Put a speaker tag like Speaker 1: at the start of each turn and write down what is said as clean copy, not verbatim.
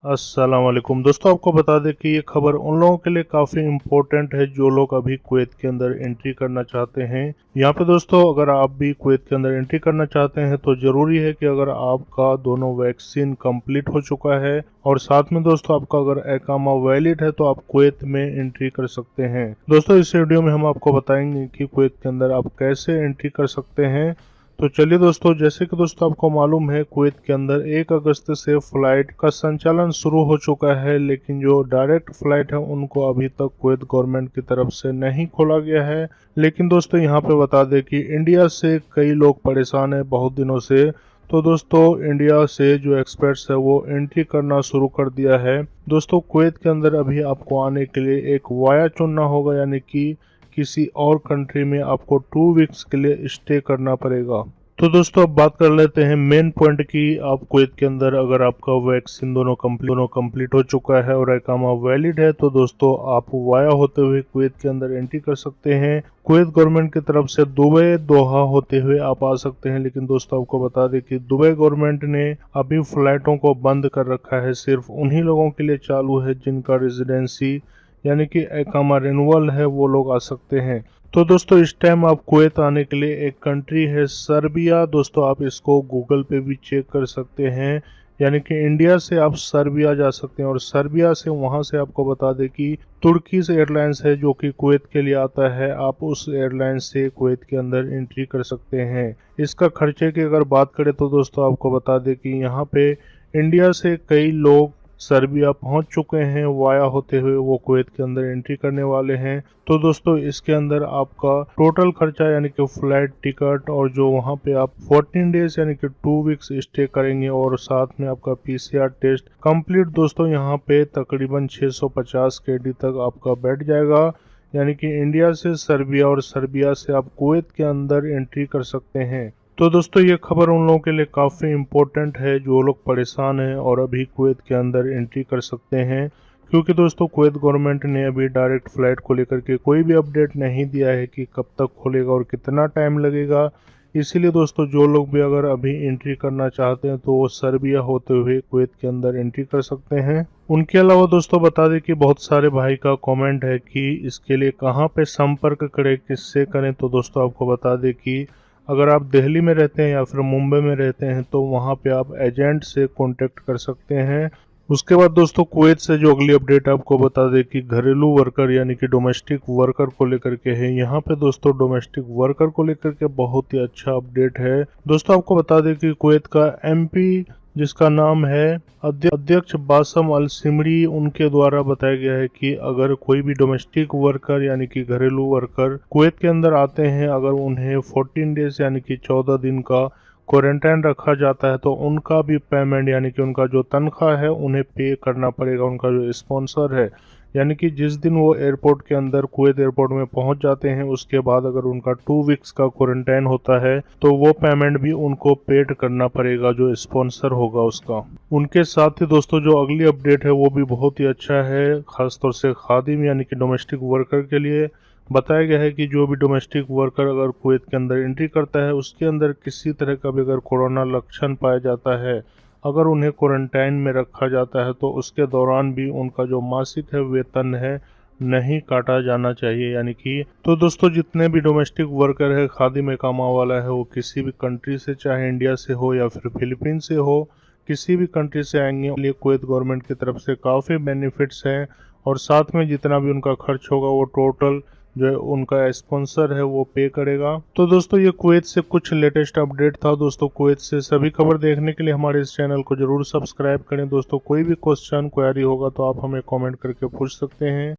Speaker 1: अस्सलाम वालेकुम दोस्तों, आपको बता दें कि ये खबर उन लोगों के लिए काफ़ी इम्पोर्टेंट है जो लोग अभी कुवैत के अंदर एंट्री करना चाहते हैं। यहाँ पे दोस्तों, अगर आप भी कुवैत के अंदर एंट्री करना चाहते हैं तो ज़रूरी है कि अगर आपका दोनों वैक्सीन कंप्लीट हो चुका है और साथ में दोस्तों आपका अगर इकामा वैलिड है तो आप कुवैत में एंट्री कर सकते हैं। दोस्तों, इस वीडियो में हम आपको बताएंगे कि कुवैत के अंदर आप कैसे एंट्री कर सकते हैं। तो चलिए दोस्तों, जैसे कि दोस्तों आपको मालूम है, कुवैत के अंदर 1 अगस्त से फ्लाइट का संचालन शुरू हो चुका है, लेकिन जो डायरेक्ट फ्लाइट है उनको अभी तक कुवैत गवर्नमेंट की तरफ से नहीं खोला गया है। लेकिन दोस्तों यहाँ पे बता दें कि इंडिया से कई लोग परेशान हैं बहुत दिनों से। तो दोस्तों, इंडिया से जो एक्सपर्ट्स है वो एंट्री करना शुरू कर दिया है। दोस्तों, कुवैत के अंदर अभी आपको आने के लिए एक वाया चुनना होगा, यानी कि किसी और कंट्री में आपको 2 वीक्स के लिए स्टे करना पड़ेगा। तो दोस्तों, अब बात कर लेते हैं मेन पॉइंट की। आप कुवैत के अंदर अगर आपका वैक्सीन दोनों कंप्लीट हो चुका है और इकामा वैलिड है तो दोस्तों आप वाया होते हुए कुवैत के अंदर एंट्री कर सकते हैं। कुवैत गवर्नमेंट की तरफ से दुबई दोहा होते हुए आप आ सकते हैं। लेकिन दोस्तों आपको बता दें कि दुबई गवर्नमेंट ने अभी फ्लाइटों को बंद कर रखा है, सिर्फ उन्हीं लोगों के लिए चालू है जिनका रेजिडेंसी यानी कि इकामा रिन्यूअल है, वो लोग आ सकते हैं। तो दोस्तों, इस टाइम आप कुवैत आने के लिए एक कंट्री है सर्बिया। दोस्तों, आप इसको गूगल पे भी चेक कर सकते हैं, यानी कि इंडिया से आप सर्बिया जा सकते हैं और सर्बिया से वहां से आपको बता दें कि तुर्कीश एयरलाइंस है जो कि कुवैत के लिए आता है। आप उस एयरलाइन से कुवैत के अंदर एंट्री कर सकते हैं। इसका खर्चे की अगर बात करें तो दोस्तों आपको बता दें कि यहाँ पे इंडिया से कई लोग सर्बिया पहुंच चुके हैं, वाया होते हुए वो कुवैत के अंदर एंट्री करने वाले हैं। तो दोस्तों, इसके अंदर आपका टोटल खर्चा यानी कि फ्लाइट टिकट और जो वहां पे आप 14 डेज यानी कि 2 वीक्स स्टे करेंगे और साथ में आपका पीसीआर टेस्ट कंप्लीट, दोस्तों यहाँ पे तकरीबन 650 केडी तक आपका बैठ जाएगा। यानी कि इंडिया से सर्बिया और सर्बिया से आप कुवैत के अंदर एंट्री कर सकते हैं। तो दोस्तों, ये खबर उन लोगों के लिए काफ़ी इम्पोर्टेंट है जो लोग परेशान हैं और अभी कुवैत के अंदर एंट्री कर सकते हैं, क्योंकि दोस्तों कुवैत गवर्नमेंट ने अभी डायरेक्ट फ़्लाइट को लेकर के कोई भी अपडेट नहीं दिया है कि कब तक खुलेगा और कितना टाइम लगेगा। इसीलिए दोस्तों, जो लोग भी अगर अभी एंट्री करना चाहते हैं तो वो सर्बिया होते हुए कुवैत के अंदर एंट्री कर सकते हैं। उनके अलावा दोस्तों बता दें कि बहुत सारे भाई का कमेंट है कि इसके लिए कहाँ पे संपर्क करें, किससे करें। तो दोस्तों आपको बता दें कि अगर आप दिल्ली में रहते हैं या फिर मुंबई में रहते हैं तो वहाँ पे आप एजेंट से कांटेक्ट कर सकते हैं। उसके बाद दोस्तों, कुवैत से जो अगली अपडेट आपको बता दें कि घरेलू वर्कर यानी कि डोमेस्टिक वर्कर को लेकर के है। यहाँ पे दोस्तों डोमेस्टिक वर्कर को लेकर के बहुत ही अच्छा अपडेट है। दोस्तों आपको बता दें कि कुवैत का एमपी जिसका नाम है अध्यक्ष बासम अल सिमरी, उनके द्वारा बताया गया है कि अगर कोई भी डोमेस्टिक वर्कर यानी कि घरेलू वर्कर कुवैत के अंदर आते हैं, अगर उन्हें 14 डेज यानी कि 14 दिन का क्वारंटाइन रखा जाता है तो उनका भी पेमेंट यानी कि उनका जो तनख्वाह है उन्हें पे करना पड़ेगा। उनका जो स्पॉन्सर है, यानी कि जिस दिन वो एयरपोर्ट के अंदर कुवैत एयरपोर्ट में पहुंच जाते हैं उसके बाद अगर उनका 2 वीक्स का क्वारंटाइन होता है तो वो पेमेंट भी उनको पेड करना पड़ेगा, जो स्पॉन्सर होगा उसका। उनके साथ ही दोस्तों, जो अगली अपडेट है वो भी बहुत ही अच्छा है, खासतौर से खादिम यानी कि डोमेस्टिक वर्कर के लिए। बताया गया है कि जो भी डोमेस्टिक वर्कर अगर कुवैत के अंदर एंट्री करता है उसके अंदर किसी तरह का भी अगर कोरोना लक्षण पाया जाता है, अगर उन्हें क्वारंटाइन में रखा जाता है तो उसके दौरान भी उनका जो मासिक है वेतन है नहीं काटा जाना चाहिए। यानी कि तो दोस्तों, जितने भी डोमेस्टिक वर्कर है, खादिम इकामा वाला है, वो किसी भी कंट्री से, चाहे इंडिया से हो या फिर फिलीपीन से हो, किसी भी कंट्री से आएंगे, लिए कुवैत गवर्नमेंट की तरफ से काफ़ी बेनिफिट्स हैं और साथ में जितना भी उनका खर्च होगा वो टोटल जो उनका स्पॉन्सर है वो पे करेगा। तो दोस्तों, ये कुवैत से कुछ लेटेस्ट अपडेट था। दोस्तों, कुवैत से सभी खबर देखने के लिए हमारे इस चैनल को जरूर सब्सक्राइब करें। दोस्तों, कोई भी क्वेश्चन क्वेरी होगा तो आप हमें कमेंट करके पूछ सकते हैं।